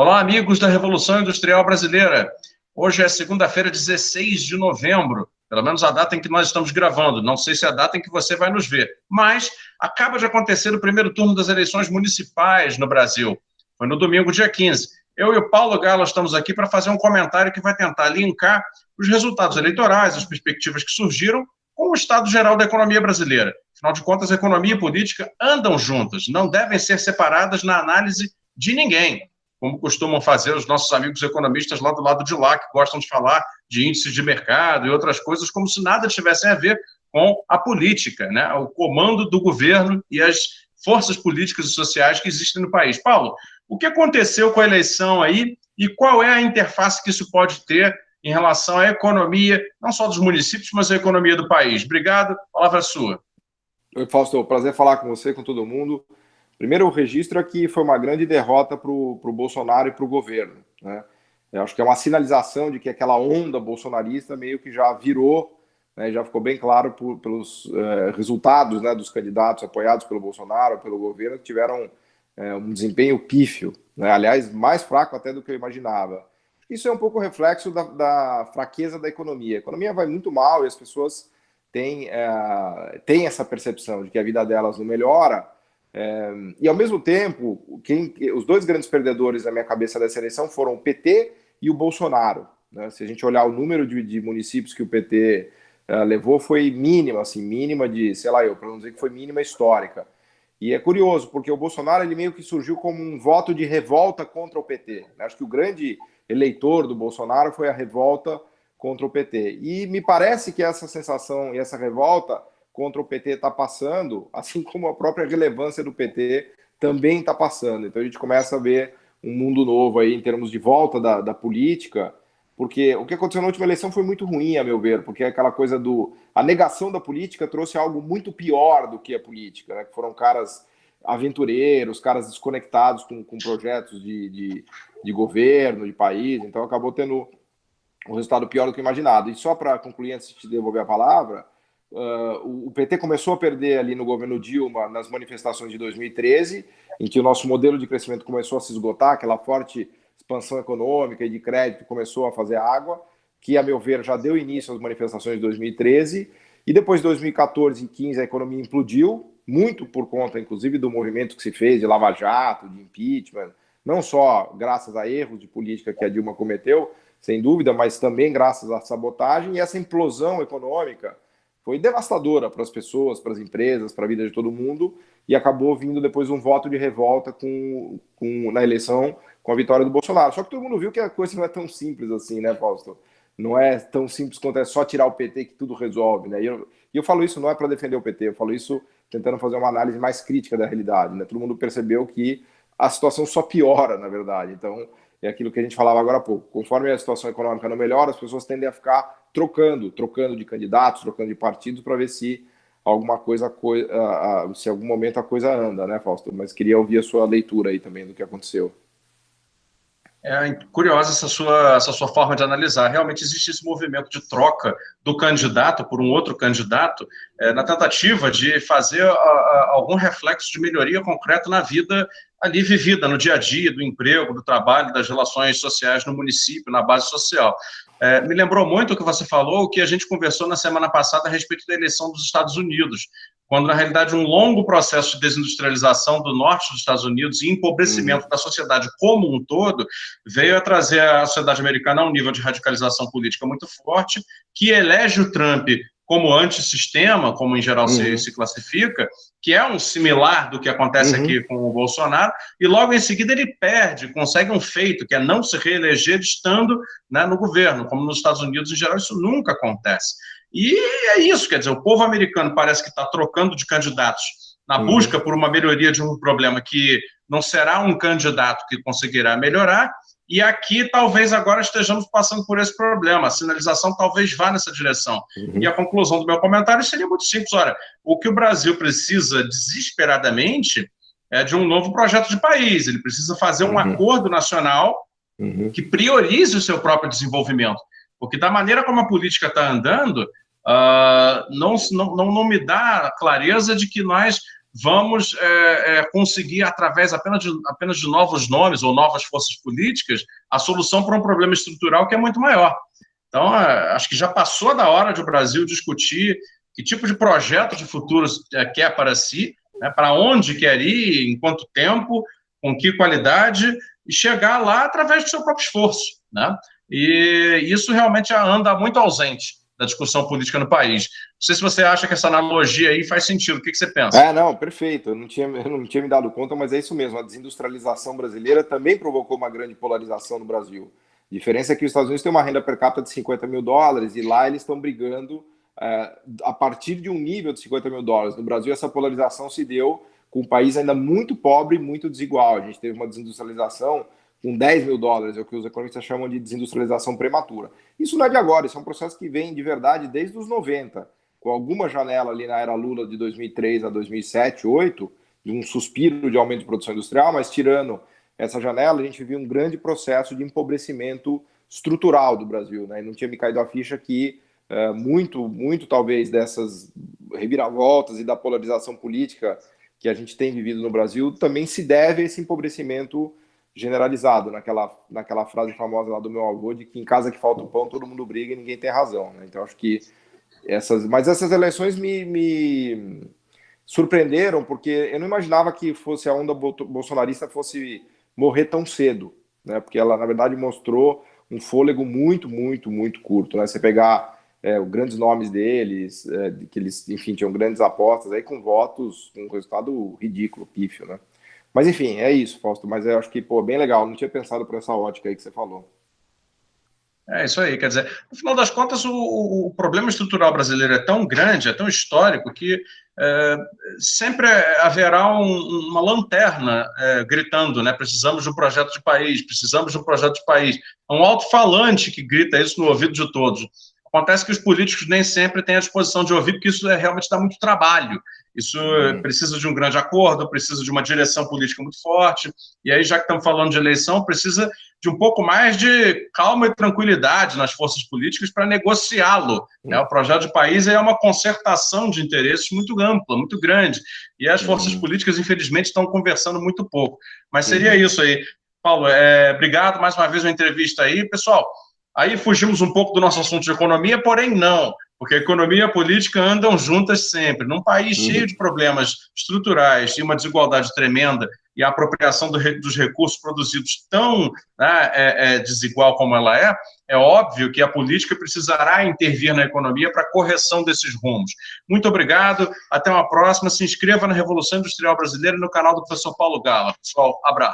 Olá, amigos da Revolução Industrial Brasileira. Hoje é segunda-feira, 16 de novembro, pelo menos a data em que nós estamos gravando. Não sei se é a data em que você vai nos ver, mas acaba de acontecer o primeiro turno das eleições municipais no Brasil. Foi no domingo, dia 15. Eu e o Paulo Galo estamos aqui para fazer um comentário que vai tentar linkar os resultados eleitorais, as perspectivas que surgiram, com o estado geral da economia brasileira. Afinal de contas, economia e política andam juntas, não devem ser separadas na análise de ninguém, como costumam fazer os nossos amigos economistas lá do lado de lá, que gostam de falar de índices de mercado e outras coisas, como se nada tivesse a ver com a política, né? O comando do governo e as forças políticas e sociais que existem no país. Paulo, o que aconteceu com a eleição aí e qual é a interface que isso pode ter em relação à economia, não só dos municípios, mas à economia do país? Obrigado, palavra é sua. Oi, Fausto, prazer falar com você, com todo mundo. Primeiro, o registro é que foi uma grande derrota para o Bolsonaro e para o governo, né? Eu acho que é uma sinalização de que aquela onda bolsonarista meio que já virou, né, já ficou bem claro pelos resultados, né, dos candidatos apoiados pelo Bolsonaro, pelo governo, que tiveram um desempenho pífio, né? Aliás, mais fraco até do que eu imaginava. Isso é um pouco reflexo da fraqueza da economia. A economia vai muito mal e as pessoas têm essa percepção de que a vida delas não melhora. E ao mesmo tempo, os dois grandes perdedores na minha cabeça dessa eleição foram o PT e o Bolsonaro, né? Se a gente olhar o número de municípios que o PT levou, foi mínima, assim, mínima de, sei lá, para não dizer que foi mínima histórica. E é curioso, porque o Bolsonaro ele meio que surgiu como um voto de revolta contra o PT. Acho que o grande eleitor do Bolsonaro foi a revolta contra o PT. E me parece que essa sensação e essa revolta contra o PT está passando, assim como a própria relevância do PT também está passando. Então a gente começa a ver um mundo novo aí em termos de volta da política, porque o que aconteceu na última eleição foi muito ruim, a meu ver, porque aquela coisa a negação da política trouxe algo muito pior do que a política, né? Que foram caras aventureiros, caras desconectados com projetos de governo, de país, então acabou tendo um resultado pior do que imaginado. E só para concluir, antes de te devolver a palavra, o PT começou a perder ali no governo Dilma nas manifestações de 2013, em que o nosso modelo de crescimento começou a se esgotar, aquela forte expansão econômica e de crédito começou a fazer água, que, a meu ver, já deu início às manifestações de 2013, e depois de 2014 e 2015 a economia implodiu, muito por conta, inclusive, do movimento que se fez de Lava Jato, de impeachment, não só graças a erros de política que a Dilma cometeu, sem dúvida, mas também graças à sabotagem, e essa implosão econômica foi devastadora para as pessoas, para as empresas, para a vida de todo mundo, e acabou vindo depois um voto de revolta na eleição com a vitória do Bolsonaro. Só que todo mundo viu que a coisa não é tão simples assim, né, Fausto? Não é tão simples quanto é só tirar o PT que tudo resolve, né? E eu falo isso não é para defender o PT, eu falo isso tentando fazer uma análise mais crítica da realidade, né? Todo mundo percebeu que a situação só piora, na verdade. Então, é aquilo que a gente falava agora há pouco. Conforme a situação econômica não melhora, as pessoas tendem a ficar trocando de candidatos, trocando de partidos para ver se se em algum momento a coisa anda, né, Fausto? Mas queria ouvir a sua leitura aí também do que aconteceu. É curiosa essa sua forma de analisar. Realmente existe esse movimento de troca do candidato por um outro candidato na tentativa de fazer algum reflexo de melhoria concreta na vida ali vivida, no dia a dia, do emprego, do trabalho, das relações sociais no município, na base social. Me lembrou muito o que você falou, o que a gente conversou na semana passada a respeito da eleição dos Estados Unidos, quando, na realidade, um longo processo de desindustrialização do norte dos Estados Unidos e empobrecimento da sociedade como um todo veio a trazer a sociedade americana a um nível de radicalização política muito forte, que elege o Trump como antissistema, como em geral se classifica, que é um similar do que acontece aqui com o Bolsonaro, e logo em seguida ele perde, consegue um feito, que é não se reeleger estando, né, no governo, como nos Estados Unidos, em geral, isso nunca acontece. E é isso, quer dizer, o povo americano parece que está trocando de candidatos na busca por uma melhoria de um problema que não será um candidato que conseguirá melhorar, e aqui talvez agora estejamos passando por esse problema, a sinalização talvez vá nessa direção. E a conclusão do meu comentário seria muito simples, olha, o que o Brasil precisa desesperadamente é de um novo projeto de país, ele precisa fazer um acordo nacional que priorize o seu próprio desenvolvimento, porque da maneira como a política está andando, não me dá clareza de que nós vamos conseguir, através apenas de novos nomes ou novas forças políticas, a solução para um problema estrutural que é muito maior. Então, acho que já passou da hora de o Brasil discutir que tipo de projeto de futuro quer para si, né, para onde quer ir, em quanto tempo, com que qualidade, e chegar lá através do seu próprio esforço, né? E isso realmente anda muito ausente da discussão política no país. Não sei se você acha que essa analogia aí faz sentido. O que você pensa? Não, perfeito. Eu não tinha me dado conta, mas é isso mesmo. A desindustrialização brasileira também provocou uma grande polarização no Brasil. A diferença é que os Estados Unidos têm uma renda per capita de $50 mil e lá eles estão brigando a partir de um nível de $50 mil. No Brasil, essa polarização se deu com um país ainda muito pobre e muito desigual. A gente teve uma desindustrialização com $10 mil, é o que os economistas chamam de desindustrialização prematura. Isso não é de agora, isso é um processo que vem de verdade desde os 90, com alguma janela ali na era Lula de 2003 a 2007, 2008, de um suspiro de aumento de produção industrial, mas tirando essa janela, a gente viu um grande processo de empobrecimento estrutural do Brasil, né? E não tinha me caído a ficha que muito talvez dessas reviravoltas e da polarização política que a gente tem vivido no Brasil também se deve a esse empobrecimento generalizado, naquela frase famosa lá do meu avô, de que em casa que falta o pão, todo mundo briga e ninguém tem razão, né? Então acho que essas eleições me surpreenderam, porque eu não imaginava que a onda bolsonarista fosse morrer tão cedo, né? Porque ela, na verdade, mostrou um fôlego muito curto, né? Você pegar os grandes nomes deles, que eles, enfim, tinham grandes apostas, aí com votos, com um resultado ridículo, pífio, né? Mas, enfim, é isso, Fausto. Mas eu acho que, bem legal. Não tinha pensado por essa ótica aí que você falou. É isso aí, quer dizer, no final das contas, o problema estrutural brasileiro é tão grande, é tão histórico, que sempre haverá uma lanterna gritando, né? Precisamos de um projeto de país, precisamos de um projeto de país. É um alto-falante que grita isso no ouvido de todos. Acontece que os políticos nem sempre têm a disposição de ouvir, porque isso realmente dá muito trabalho. Isso precisa de um grande acordo, precisa de uma direção política muito forte, e aí, já que estamos falando de eleição, precisa de um pouco mais de calma e tranquilidade nas forças políticas para negociá-lo, né? O projeto de país é uma concertação de interesses muito ampla, muito grande, e as forças políticas, infelizmente, estão conversando muito pouco. Mas seria isso aí. Paulo, obrigado mais uma vez pela entrevista aí. Pessoal, aí fugimos um pouco do nosso assunto de economia, porém não, porque a economia e a política andam juntas sempre. Num país cheio de problemas estruturais e uma desigualdade tremenda, e a apropriação dos recursos produzidos tão desigual como ela é óbvio que a política precisará intervir na economia para a correção desses rumos. Muito obrigado, até uma próxima. Se inscreva na Revolução Industrial Brasileira e no canal do professor Paulo Gala. Pessoal, abraço.